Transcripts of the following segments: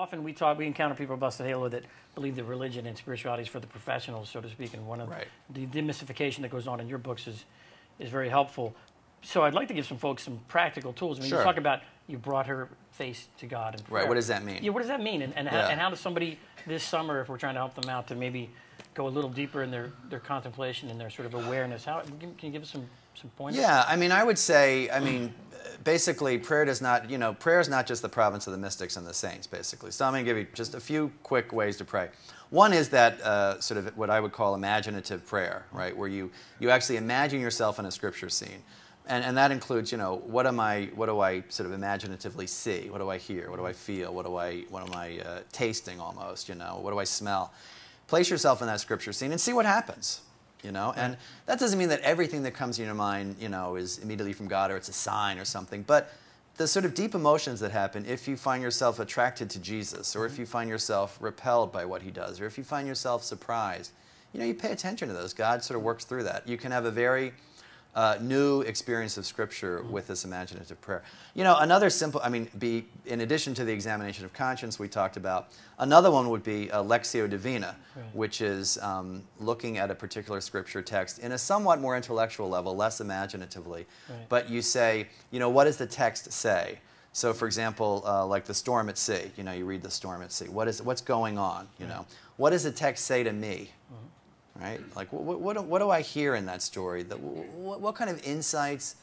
often we encounter people at Busted Halo that believe that religion and spirituality is for the professionals, so to speak, and one of the demystification that goes on in your books is very helpful. So I'd like to give some folks some practical tools. I mean, you talk about you brought her face to God in prayer. Right, what does that mean? Yeah, what does that mean? And how does somebody this summer, if we're trying to help them out, to maybe go a little deeper in their contemplation and their sort of awareness, can you give us some pointers? Yeah, I mean, I would say, basically, prayer is not just the province of the mystics and the saints, basically. So I'm going to give you just a few quick ways to pray. One is that sort of what I would call imaginative prayer, right, where you actually imagine yourself in a scripture scene. And that includes, what do I sort of imaginatively see? What do I hear? What do I feel? What am I tasting almost, What do I smell? Place yourself in that scripture scene and see what happens. And that doesn't mean that everything that comes in your mind, is immediately from God or it's a sign or something. But the sort of deep emotions that happen if you find yourself attracted to Jesus, or if you find yourself repelled by what he does, or if you find yourself surprised, you pay attention to those. God sort of works through that. You can have a very new experience of Scripture with this imaginative prayer. Another simple, in addition to the examination of conscience we talked about, another one would be Lectio Divina, which is looking at a particular Scripture text in a somewhat more intellectual level, less imaginatively. But you say, what does the text say? So, for example, like the storm at sea, you read the storm at sea. What's going on, What does the text say to me? Right? Like, what do I hear in that story? What kind of insights,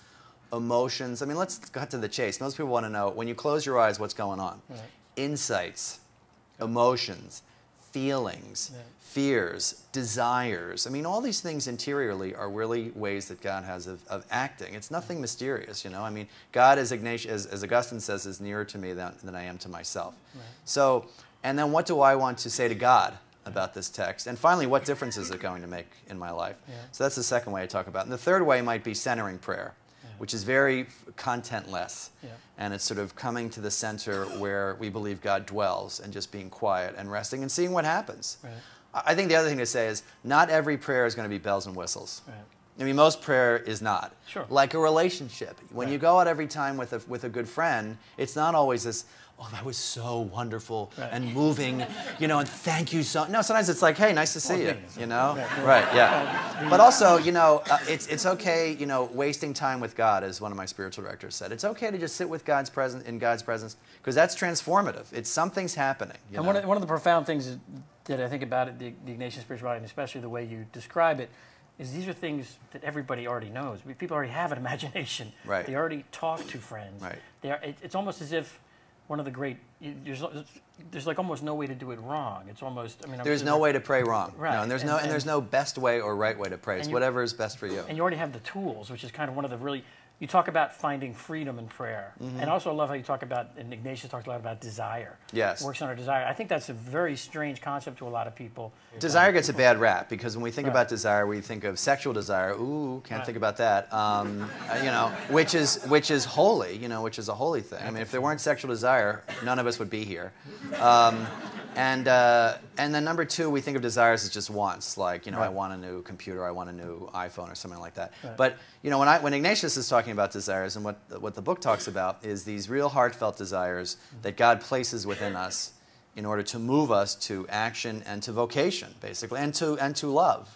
emotions? I mean, let's cut to the chase. Most people want to know, when you close your eyes, what's going on? Insights, emotions, feelings, fears, desires. I mean, all these things interiorly are really ways that God has of acting. It's nothing mysterious, I mean, God, as Augustine says, is nearer to me than I am to myself. So, and then what do I want to say to God about this text? And finally, what difference is it going to make in my life? So that's the second way I talk about it. And the third way might be centering prayer, which is very contentless. And it's sort of coming to the center where we believe God dwells and just being quiet and resting and seeing what happens. I think the other thing to say is not every prayer is going to be bells and whistles. I mean, most prayer is not. Like a relationship. When you go out every time with a good friend, it's not always this, oh, that was so wonderful and moving, and thank you so. No, sometimes it's like, hey, nice to see you, But also, it's okay, wasting time with God, as one of my spiritual directors said. It's okay to just sit with in God's presence, because that's transformative. It's something's happening. And one of the profound things that I think about it, the Ignatian Spirituality, and especially the way you describe it, is these are things that everybody already knows. People already have an imagination. They already talk to friends. It's almost as if one of the great, there's like almost no way to do it wrong. It's almost, there's no way to pray wrong. No, and there's no best way or right way to pray. It's whatever is best for you. And you already have the tools, which is kind of one of the really, you talk about finding freedom in prayer. And also I love how you talk about, and Ignatius talks a lot about desire. Works on our desire. I think that's a very strange concept to a lot of people. Desire gets a bad rap, because when we think about desire, we think of sexual desire. Ooh, can't think about that. Which is holy, which is a holy thing. I mean, if there weren't sexual desire, none of us would be here. And then number two, we think of desires as just wants, like, I want a new computer, I want a new iPhone or something like that. But, when Ignatius is talking about desires, and what the book talks about is these real heartfelt desires that God places within us in order to move us to action and to vocation, basically, and to love,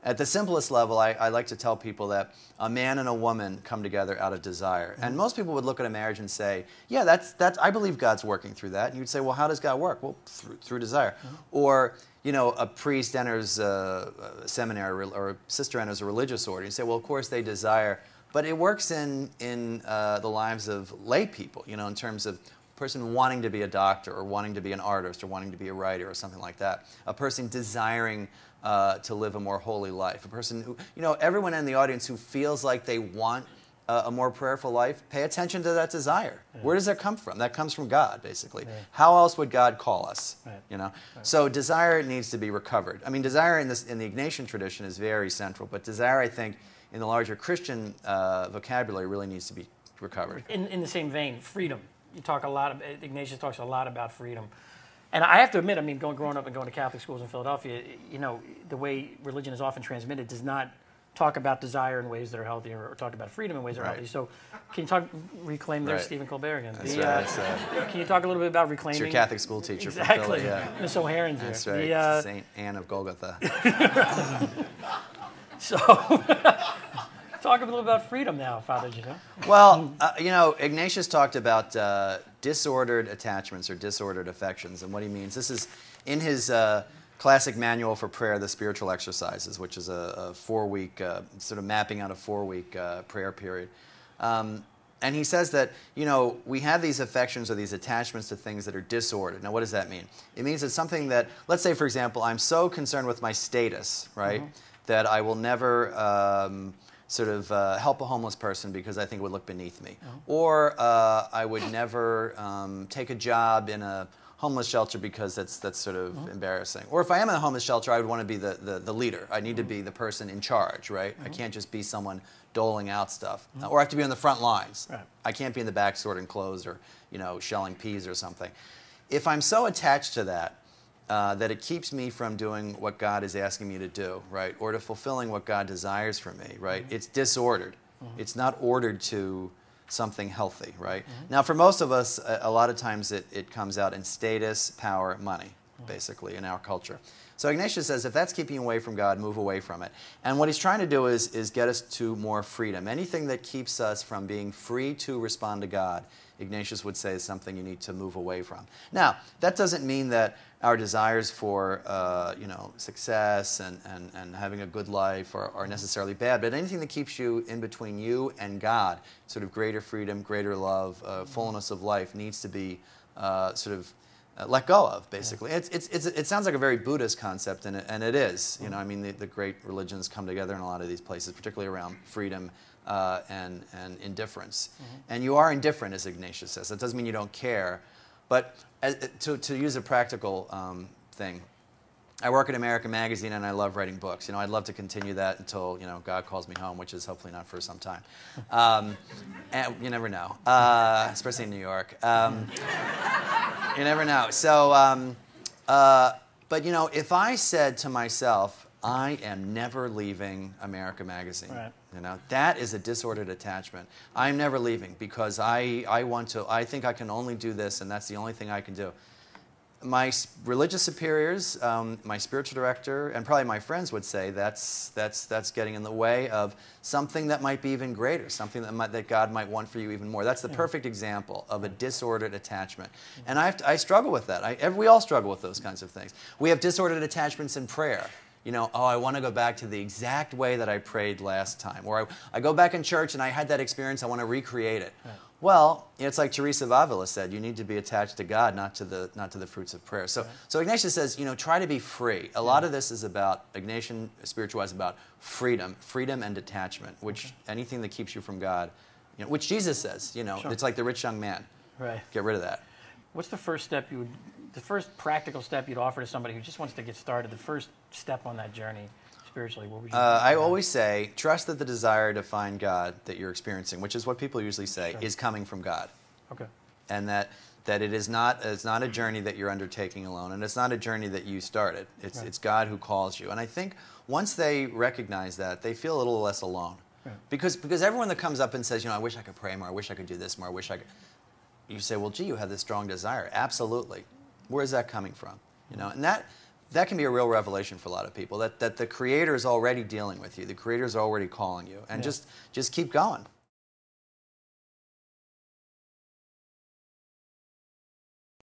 At the simplest level, I like to tell people that a man and a woman come together out of desire. And most people would look at a marriage and say, yeah, that's I believe God's working through that. And you'd say, well, how does God work? Well, through desire. Or, a priest enters a seminary or a sister enters a religious order. You say, well, of course they desire. But it works in the lives of lay people, in terms of a person wanting to be a doctor or wanting to be an artist or wanting to be a writer or something like that. A person desiring to live a more holy life. A person who, everyone in the audience who feels like they want a more prayerful life, pay attention to that desire. Where does that come from? That comes from God, basically. How else would God call us? So desire needs to be recovered. I mean, desire in the Ignatian tradition is very central, but desire, I think, in the larger Christian vocabulary really needs to be recovered. In the same vein, freedom. You talk a lot, Ignatius talks a lot about freedom. And I have to admit, growing up and going to Catholic schools in Philadelphia, the way religion is often transmitted does not talk about desire in ways that are healthy, or talk about freedom in ways that are healthy. So, can you reclaim there's Stephen Colbert again? That's right. Can you talk a little bit about reclaiming? It's your Catholic school teacher Exactly. from Philly. Yeah. Miss O'Haron's here. That's right. Saint Anne of Golgotha. So, talk a little about freedom now, Father Gino. Well, Ignatius talked about disordered attachments or disordered affections, and what he means. This is in his classic manual for prayer, the spiritual exercises, which is a 4-week, sort of mapping out a 4-week prayer period. And he says that, we have these affections or these attachments to things that are disordered. Now, what does that mean? It means it's something that, let's say, for example, I'm so concerned with my status, right, that I will never help a homeless person because I think it would look beneath me. Or I would never take a job in a homeless shelter because that's sort of embarrassing. Or if I am in a homeless shelter, I would want to be the leader. I need to be the person in charge, right? I can't just be someone doling out stuff. Or I have to be on the front lines. Right. I can't be in the back sorting clothes or, shelling peas or something. If I'm so attached to that, that it keeps me from doing what God is asking me to do, right? Or to fulfilling what God desires for me, right? It's disordered. It's not ordered to something healthy, right? Now, for most of us, a lot of times it comes out in status, power, money, basically, in our culture. So Ignatius says, if that's keeping you away from God, move away from it. And what he's trying to do is get us to more freedom. Anything that keeps us from being free to respond to God, Ignatius would say is something you need to move away from. Now, that doesn't mean that our desires for success and having a good life are necessarily bad, but anything that keeps you in between you and God, sort of greater freedom, greater love, fullness of life, needs to be let go of, basically. It sounds like a very Buddhist concept, and it is. The great religions come together in a lot of these places, particularly around freedom and indifference. And you are indifferent, as Ignatius says. That doesn't mean you don't care. But to use a practical thing, I work at American Magazine, and I love writing books. I'd love to continue that until God calls me home, which is hopefully not for some time. And you never know, especially in New York. You never know. So, but if I said to myself, I am never leaving America Magazine. Right. That is a disordered attachment. I'm never leaving because I think I can only do this, and that's the only thing I can do. My religious superiors, my spiritual director, and probably my friends would say that's getting in the way of something that might be even greater, something that God might want for you even more. That's the perfect example of a disordered attachment. And I struggle with that. We all struggle with those kinds of things. We have disordered attachments in prayer. I want to go back to the exact way that I prayed last time. Or I go back in church and I had that experience, I want to recreate it. Right. Well, it's like Teresa of Avila said, you need to be attached to God, not to the fruits of prayer. So, so Ignatius says, try to be free. A lot of this is about, Ignatian Spirituality is about freedom and detachment, which anything that keeps you from God, which Jesus says, it's like the rich young man. Right. Get rid of that. What's the first step the first practical step you'd offer to somebody who just wants to get started, the first step on that journey spiritually? What would you I always say, trust that the desire to find God that you're experiencing, which is what people usually say, is coming from God. Okay. And that it is not a journey that you're undertaking alone, and it's not a journey that you started. It's God who calls you. And I think once they recognize that, they feel a little less alone. Right. Because everyone that comes up and says, I wish I could pray more, I wish I could do this more, I wish I could... You say, well, gee, you have this strong desire. Absolutely. Where's that coming from? And that can be a real revelation for a lot of people, that the Creator is already dealing with you. The Creator is already calling you. And just keep going.